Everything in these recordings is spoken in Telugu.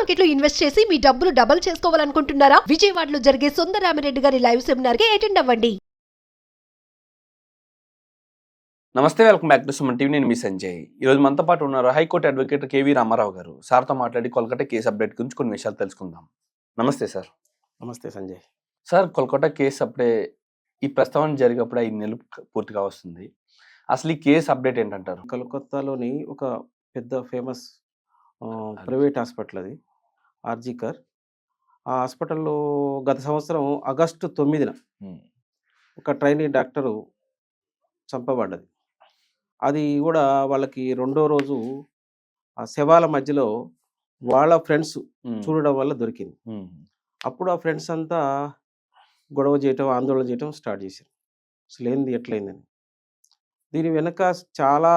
మార్కెట్ లో ఇన్వెస్ట్ చేసి మీ డబ్బులు డబుల్ చేసుకోవాలనుకుంటున్నారా? విజయవాడలో జరిగే సుందరరామిరెడ్డి గారి లైవ్ సెమినార్ కి అటెండ్ అవ్వండి. నమస్తే, welcome back to Suman TV. నేను మీ సంజయ్. ఈరోజు మనతో పాటు ఉన్నారు హైకోర్టు అడ్వకేట్ కేవీ రామారావు గారు. సార్తో మాట్లాడి కోల్కతా కేసు అప్డేట్ గురించి కొన్ని విషయాలు తెలుసుకుందాం. నమస్తే సార్. నమస్తే సంజయ్. సార్, కోల్కతా కేసు అప్పుడే ఈ ప్రస్తావన జరిగినప్పుడు 5 నెలలు పూర్తిగా వస్తుంది. అసలు ఈ కేసు అప్డేట్ ఏంటంటారు? కలకత్తాలోని ఒక పెద్ద ఫేమస్ ప్రైవేట్ హాస్పిటల్ అది ఆర్జీకర్. ఆ హాస్పిటల్లో గత సంవత్సరం ఆగస్టు 9న ఒక ట్రైనీ డాక్టరు చంపబడ్డది. అది కూడా వాళ్ళకి రెండో రోజు ఆ శవాల మధ్యలో వాళ్ళ ఫ్రెండ్స్ చూడడం వల్ల దొరికింది. అప్పుడు ఆ ఫ్రెండ్స్ అంతా గొడవ చేయటం, ఆందోళన చేయటం స్టార్ట్ చేశారు. అసలు ఏంది, ఎట్లయిందని. దీని వెనక చాలా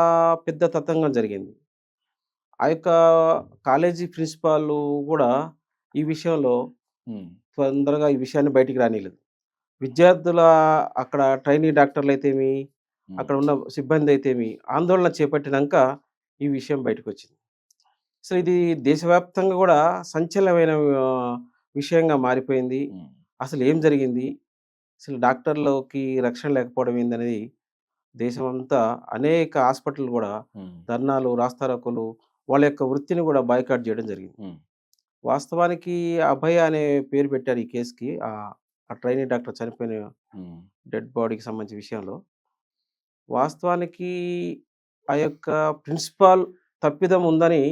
పెద్ద తతంగం జరిగింది. ఆ యొక్క కాలేజీ ప్రిన్సిపాల్ కూడా ఈ విషయంలో తొందరగా ఈ విషయాన్ని బయటికి రానిలేదు. విద్యార్థుల అక్కడ ట్రైనీ డాక్టర్లు అయితేమి, అక్కడ ఉన్న సిబ్బంది అయితేమి ఆందోళన చేపట్టినాక ఈ విషయం బయటకు వచ్చింది. అసలు ఇది దేశవ్యాప్తంగా కూడా సంచలనమైన విషయంగా మారిపోయింది. అసలు ఏం జరిగింది, అసలు డాక్టర్లకి రక్షణ లేకపోవడం ఏందనేది దేశమంతా అనేక హాస్పిటల్ కూడా ధర్నాలు, రాస్తారోకోలు, వాళ్ళ యొక్క వృత్తిని కూడా బాయ్కాట్ చేయడం జరిగింది. వాస్తవానికి అభయ అనే పేరు పెట్టారు ఈ కేసుకి. ఆ ట్రైనీ డాక్టర్ చనిపోయిన డెడ్ బాడీకి సంబంధించిన విషయంలో వాస్తవానికి ఆ యొక్క ప్రిన్సిపాల్ తప్పిదం ఉందని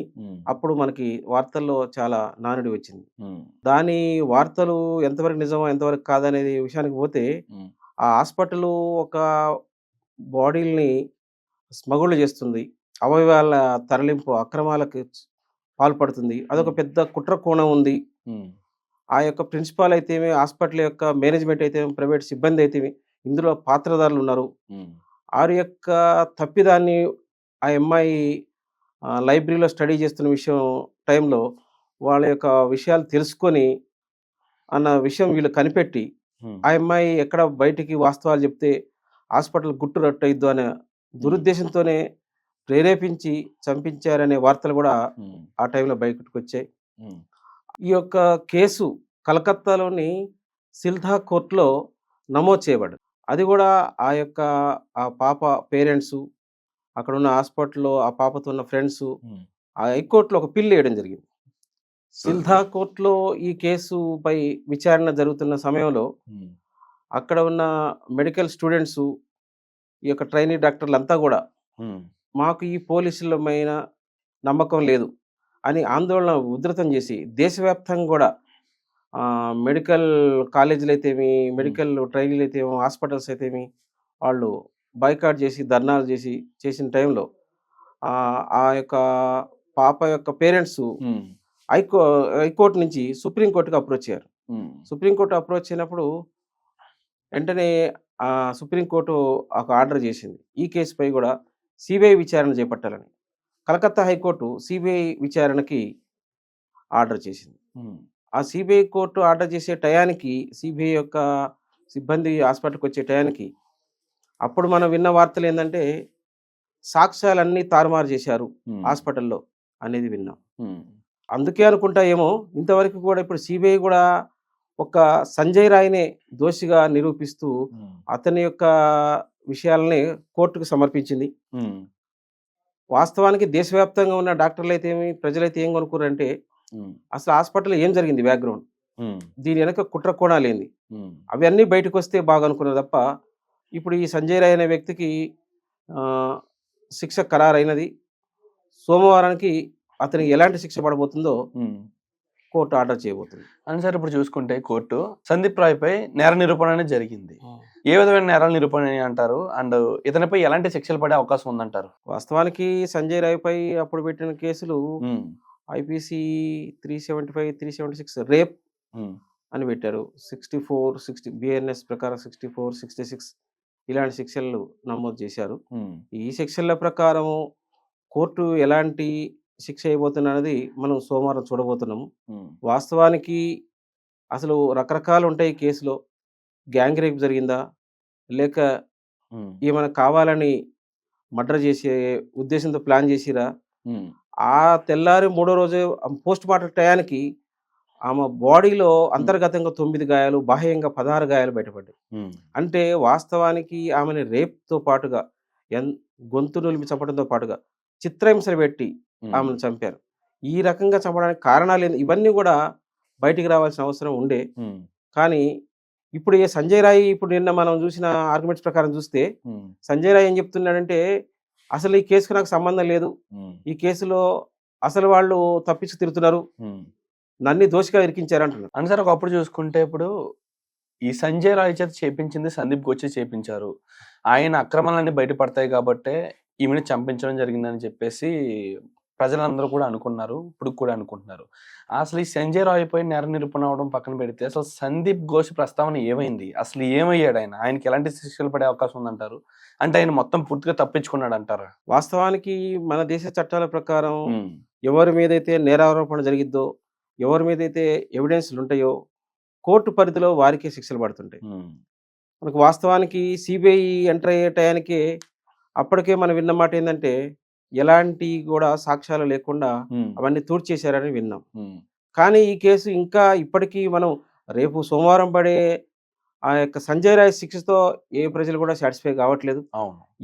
అప్పుడు మనకి వార్తల్లో చాలా నానుడి వచ్చింది. దాని వార్తలు ఎంతవరకు నిజమో ఎంతవరకు కాదనేది విషయానికి పోతే, ఆ హాస్పిటల్ ఒక బాడీల్ని స్మగుల్ చేస్తుంది, అవయవాల తరలింపు అక్రమాలకు పాల్పడుతుంది. అదొక పెద్ద కుట్ర కోణం ఉంది. ఆ యొక్క ప్రిన్సిపాల్ అయితేమి, హాస్పిటల్ యొక్క మేనేజ్మెంట్ అయితేమి, ప్రైవేట్ సిబ్బంది అయితేమి ఇందులో పాత్రధారులు ఉన్నారు. వారి యొక్క తప్పిదాన్ని ఆ అమ్మాయి లైబ్రరీలో స్టడీ చేస్తున్న విషయం టైంలో వాళ్ళ యొక్క విషయాలు తెలుసుకొని అన్న విషయం వీళ్ళు కనిపెట్టి, ఆ అమ్మాయి ఎక్కడ బయటికి వాస్తవాలు చెప్తే హాస్పిటల్ గుట్టు రట్టయిద్దు అనే దురుద్దేశంతోనే ప్రేరేపించి చంపించారనే వార్తలు కూడా ఆ టైంలో బయటకు వచ్చాయి. ఈ యొక్క కేసు కలకత్తాలోని సిల్ధా కోర్టులో నమోదు చేయబడ్డది. అది కూడా ఆ పాప పేరెంట్స్, అక్కడ ఉన్న హాస్పిటల్లో ఆ పాపతో ఉన్న ఫ్రెండ్స్ ఆ హైకోర్టులో ఒక పిల్ వేయడం జరిగింది. సిల్ధా కోర్టులో ఈ కేసుపై విచారణ జరుగుతున్న సమయంలో అక్కడ ఉన్న మెడికల్ స్టూడెంట్స్, ఈ యొక్క ట్రైనీ డాక్టర్లంతా కూడా మాకు ఈ పోలీసులమైన నమ్మకం లేదు అని ఆందోళన ఉధృతం చేసి దేశవ్యాప్తంగా కూడా మెడికల్ కాలేజీలు అయితేమి, మెడికల్ ట్రైనీలు అయితేమో, హాస్పిటల్స్ అయితేమి వాళ్ళు బాయ్కాట్ చేసి ధర్నాలు చేసిన టైంలో ఆ యొక్క పాప యొక్క పేరెంట్స్ హైకోర్టు నుంచి సుప్రీంకోర్టుకి అప్రోచ్ అయ్యారు. సుప్రీంకోర్టు అప్రోచ్ అయినప్పుడు వెంటనే సుప్రీంకోర్టు ఒక ఆర్డర్ చేసింది, ఈ కేసుపై కూడా సిబిఐ విచారణ చేపట్టాలని. కలకత్తా హైకోర్టు సిబిఐ విచారణకి ఆర్డర్ చేసింది. ఆ సిబిఐ కోర్టు ఆర్డర్ చేసే టయానికి, సిబిఐ యొక్క సిబ్బంది హాస్పిటల్కి వచ్చే టయానికి అప్పుడు మనం విన్న వార్తలు ఏంటంటే సాక్ష్యాలన్నీ తారుమారు చేశారు హాస్పిటల్లో అనేది విన్నాం. అందుకే అనుకుంటా ఏమో ఇంతవరకు కూడా ఇప్పుడు సిబిఐ కూడా ఒక సంజయ్ రాయ్నే దోషిగా నిరూపిస్తూ అతని యొక్క విషయాలని కోర్టుకు సమర్పించింది. వాస్తవానికి దేశవ్యాప్తంగా ఉన్న డాక్టర్లు అయితే ఏమి, ప్రజలైతే ఏం కొనుక్కోరంటే అసలు హాస్పిటల్లో ఏం జరిగింది, బ్యాక్గ్రౌండ్, దీని వెనక కుట్ర కోణాలు ఏంది, అవన్నీ బయటకు వస్తే బాగా అనుకున్నారు తప్ప ఇప్పుడు ఈ సంజయ్ రాయ్ అనే వ్యక్తికి శిక్ష ఖరారైనది. సోమవారానికి అతనికి ఎలాంటి శిక్ష పడబోతుందో కోర్టు ఆర్డర్ చేయబోతుంది. అని సార్, ఇప్పుడు చూసుకుంటే కోర్టు సందీప్ రాయ్ పై నేర నిరూపణ అనేది జరిగింది. ఏ విధమైన నేరాల నిరూపణ అంటారు, అండ్ ఇతనిపై ఎలాంటి శిక్షలు పడే అవకాశం ఉందంటారు? వాస్తవానికి సంజయ్ రాయ్ పై అప్పుడు పెట్టిన కేసులు ఐపీసీ 375, 376 రేప్ అని పెట్టారు. 64, 60 బిఎన్ఎస్ ప్రకారం 64, 66 ఇలాంటి శిక్షలు నమోదు చేశారు. ఈ శిక్షల ప్రకారం కోర్టు ఎలాంటి శిక్ష అయిపోతున్నది మనం సోమవారం చూడబోతున్నాము. వాస్తవానికి అసలు రకరకాలు ఉంటాయి కేసులో. గ్యాంగ్ రేప్ జరిగిందా, లేక ఏమైనా కావాలని మర్డర్ చేసే ఉద్దేశంతో ప్లాన్ చేసిరా ఆ తెల్లారి మూడో రోజు పోస్ట్ మార్టం టయానికి ఆమె బాడీలో అంతర్గతంగా 9 గాయాలు, బాహ్యంగా 16 గాయాలు బయటపడ్డాయి. అంటే వాస్తవానికి ఆమెని రేప్‌తో పాటుగా గొంతు నులిమి చంపడంతో పాటుగా చిత్రహింసలు పెట్టి ఆమెను చంపారు. ఈ రకంగా చంపడానికి కారణాలేంది? ఇవన్నీ గూడా బయటికి రావాల్సిన అవసరం ఉండే. కానీ ఇప్పుడు సంజయ్ రాయ్ ఇప్పుడు నిన్న మనం చూసిన ఆర్గ్యుమెంట్స్ ప్రకారం చూస్తే సంజయ్ రాయ్ ఏం చెప్తున్నాడంటే, అసలు ఈ కేసుకు నాకు సంబంధం లేదు. ఈ కేసులో అసలు వాళ్ళు తప్పించి తిరుగుతున్నారు. నన్ను దోషిగా ఇరికించారు అంటున్నారు. అని సార్ ఒకప్పుడు చూసుకుంటే ఇప్పుడు ఈ సంజయ్ రాయ్ చేత చేపించింది సందీప్ గోచి చేపించారు. ఆయన అక్రమాలన్నీ బయటపడతాయి కాబట్టే ఈమెను చంపించడం జరిగిందని చెప్పేసి ప్రజలందరూ కూడా అనుకున్నారు. ఇప్పుడు కూడా అనుకుంటున్నారు. అసలు ఈ సంజయ్ రాయ్ పై నేర నిరూపణ అవడం పక్కన పెడితే అసలు సందీప్ ఘోష్ ప్రస్తావన ఏమైంది? అసలు ఏమయ్యాడు ఆయన? ఆయనకి ఎలాంటి శిక్షలు పడే అవకాశం ఉందంటారు? అంటే ఆయన మొత్తం పూర్తిగా తప్పించుకున్నాడు అంటారా? వాస్తవానికి మన దేశ చట్టాల ప్రకారం ఎవరి మీదైతే నేరారోపణ జరిగిద్దో, ఎవరి మీదైతే ఎవిడెన్స్లు ఉంటాయో కోర్టు పరిధిలో వారికే శిక్షలు పడుతుంటాయి. మనకు వాస్తవానికి సిబిఐ ఎంటర్ అయ్యే టయానికి అప్పటికే మనం విన్న మాట ఏంటంటే, ఎలాంటి కూడా సాక్ష్యాలు లేకుండా అవన్నీ తూడ్చేశారని విన్నాం. కానీ ఈ కేసు ఇంకా ఇప్పటికీ మనం రేపు సోమవారం పడే ఆ యొక్క సంజయ్ రాయ్ శిక్షతో ఏ ప్రజలు కూడా సాటిస్ఫై కావట్లేదు.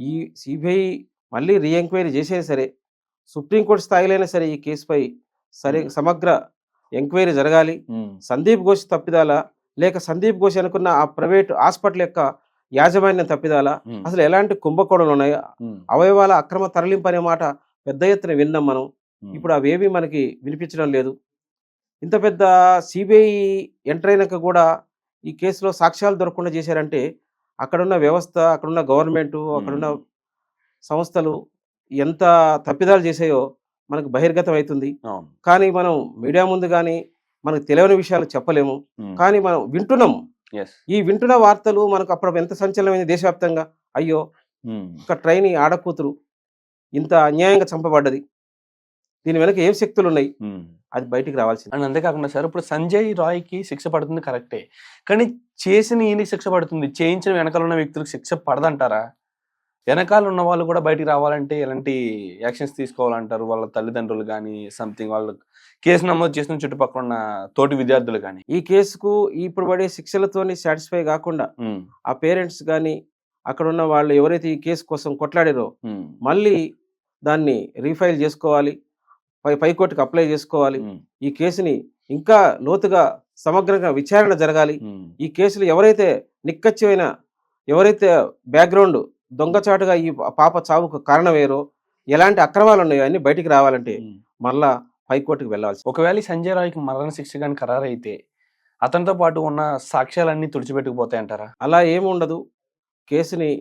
ఈ సిబిఐ మళ్ళీ రీఎంక్వైరీ చేసేది సరే, సుప్రీంకోర్టు స్థాయిలైనా సరే ఈ కేసుపై సమగ్ర ఎంక్వైరీ జరగాలి. సందీప్ ఘోష్ తప్పిదాలా, లేక సందీప్ ఘోష్ అనుకున్న ఆ ప్రైవేట్ హాస్పిటల్ యొక్క యాజమాన్యం తప్పిదాలా, అసలు ఎలాంటి కుంభకోణాలు ఉన్నాయా, అవయవాల అక్రమ తరలింపు అనే మాట పెద్ద ఎత్తున విన్నాం మనం. ఇప్పుడు అవేవి మనకి వినిపించడం లేదు. ఇంత పెద్ద సిబిఐ ఎంటర్ అయినాక కూడా ఈ కేసులో సాక్ష్యాలు దొరకకుండా చేశారంటే అక్కడున్న వ్యవస్థ, అక్కడున్న గవర్నమెంట్, అక్కడున్న సంస్థలు ఎంత తప్పిదాలు చేసాయో మనకు బహిర్గతం అవుతుంది. కానీ మనం మీడియా ముందు కానీ మనకు తెలియని విషయాలు చెప్పలేము. కానీ మనం వింటున్నాము. ఈ వింటున్న వార్తలు మనకు అప్పుడు ఎంత సంచలనమైంది దేశవ్యాప్తంగా. అయ్యో, ఒక ట్రైనీ ఆడకూతురు ఇంత అన్యాయంగా చంపబడ్డది, దీని వెనక ఏం శక్తులు ఉన్నాయి, అది బయటికి రావాల్సింది. అండ్ అంతేకాకుండా సార్ ఇప్పుడు సంజయ్ రాయ్కి శిక్ష పడుతుంది కరెక్టే, కానీ చేసిన ఈయనకి శిక్ష పడుతుంది, చేయించిన వెనకాల ఉన్న వ్యక్తులకు శిక్ష పడదంటారా? వెనకాల ఉన్న వాళ్ళు కూడా బయటికి రావాలంటే ఎలాంటి యాక్షన్స్ తీసుకోవాలంటారు? వాళ్ళ తల్లిదండ్రులు కానీ సంథింగ్, వాళ్ళు కేసు నమోదు చేసిన చుట్టుపక్కల ఉన్న తోటి విద్యార్థులు కానీ ఈ కేసుకు ఇప్పుడు పడే శిక్షలతోని సాటిస్ఫై కాకుండా ఆ పేరెంట్స్ కానీ అక్కడ ఉన్న వాళ్ళు ఎవరైతే ఈ కేసు కోసం కొట్లాడారో మళ్ళీ దాన్ని రీఫైల్ చేసుకోవాలి, పైకోర్టుకు అప్లై చేసుకోవాలి. ఈ కేసుని ఇంకా లోతుగా సమగ్రంగా విచారణ జరగాలి. ఈ కేసులు ఎవరైతే నిక్కచ్చివైన, ఎవరైతే బ్యాక్గ్రౌండ్ దొంగచాటుగా ఈ పాప చావుకు కారణమయ్యారో, ఎలాంటి అక్రమాలు ఉన్నాయో అన్ని బయటికి రావాలంటే మళ్ళా హైకోర్టుకు వెళ్ళాల్సి. ఒకవేళ సంజయ్ రాయ్కి మరణ శిక్ష కానీ ఖరారు అయితే అతనితో పాటు ఉన్న సాక్ష్యాలన్నీ తుడిచిపెట్టుకుపోతాయంటారా? అలా ఏమి ఉండదు. కేసుని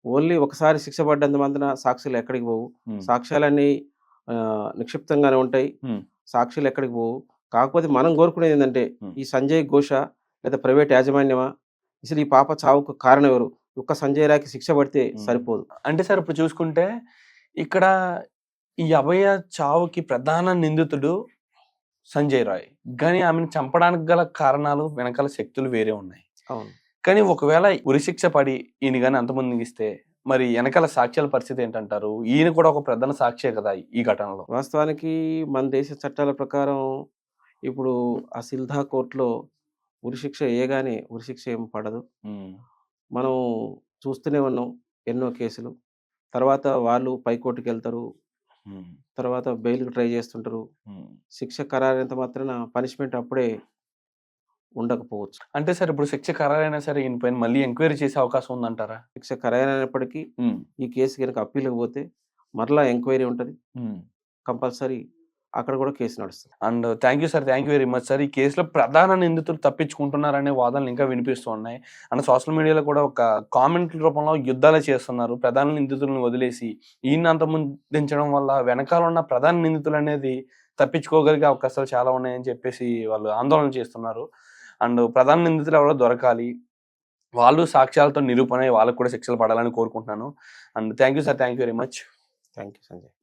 ఓన్లీ ఒకసారి శిక్ష పడ్డంత మందిన సాక్షులు ఎక్కడికి పోవు. సాక్ష్యాలన్నీ నిక్షిప్తంగానే ఉంటాయి. సాక్షులు ఎక్కడికి పోవు. కాకపోతే మనం కోరుకునేది ఏంటంటే, ఈ సంజయ్ ఘోష లేదా ప్రైవేట్ యాజమాన్యమా, అసలు ఈ పాప చావుకు కారణం ఎవరు, ఒక్క సంజయ్ రాయ్కి శిక్ష పడితే సరిపోదు. అంటే సార్ ఇప్పుడు చూసుకుంటే ఇక్కడ ఈ అభయ చావుకి ప్రధాన నిందితుడు సంజయ్ రాయ్, కానీ ఆమెను చంపడానికి గల కారణాలు వెనకాల శక్తులు వేరే ఉన్నాయి. అవును. కానీ ఒకవేళ ఉరిశిక్ష పడి ఈయన కానీ అంతమందికి ఇస్తే మరి వెనకాల సాక్ష్యాల పరిస్థితి ఏంటంటారు? ఈయన కూడా ఒక ప్రధాన సాక్షే కదా ఈ ఘటనలో. వాస్తవానికి మన దేశ చట్టాల ప్రకారం ఇప్పుడు ఆ సిల్ధా కోర్టులో ఉరిశిక్ష ఏగానే ఉరిశిక్ష ఏం పడదు. మనం చూస్తూనే ఉన్నాం ఎన్నో కేసులు. తర్వాత వాళ్ళు పైకోర్టుకి వెళ్తారు, తర్వాత బెయిల్కి ట్రై చేస్తుంటారు. శిక్ష ఖరారైనంత మాత్రాన పనిష్మెంట్ అప్పుడే ఉండకపోవచ్చు. అంటే సార్ ఇప్పుడు శిక్ష ఖరారైనా సరే ఈయన పైన మళ్ళీ ఎంక్వైరీ చేసే అవకాశం ఉందంటారా? శిక్ష ఖరారైనప్పటికీ ఈ కేసు కనుక అప్పీల్కి పోతే మరలా ఎంక్వైరీ ఉంటుంది, కంపల్సరీ అక్కడ కూడా కేసు నడుస్తుంది. And thank you sir, thank you very much sir. ఈ కేసులో ప్రధాన నిందితులు తప్పించుకుంటున్నారనే వాదనలు ఇంకా వినిపిస్తూ ఉన్నాయి. అండ్ సోషల్ మీడియాలో కూడా ఒక కామెంట్ల రూపంలో యుద్ధాలే చేస్తున్నారు. ప్రధాన నిందితులను వదిలేసి ఈయన అంతమొందించడం వల్ల వెనకాల ఉన్న ప్రధాన నిందితులు అనేది తప్పించుకోగలిగే అవకాశాలు చాలా ఉన్నాయని చెప్పేసి వాళ్ళు ఆందోళన చేస్తున్నారు. అండ్ ప్రధాన నిందితులు ఎవరో దొరకాలి, వాళ్ళు సాక్ష్యాలతో నిరూపణ వాళ్ళకు కూడా శిక్షలు పడాలని కోరుకుంటున్నాను. And thank you sir, thank you very much. Thank you Sanjay.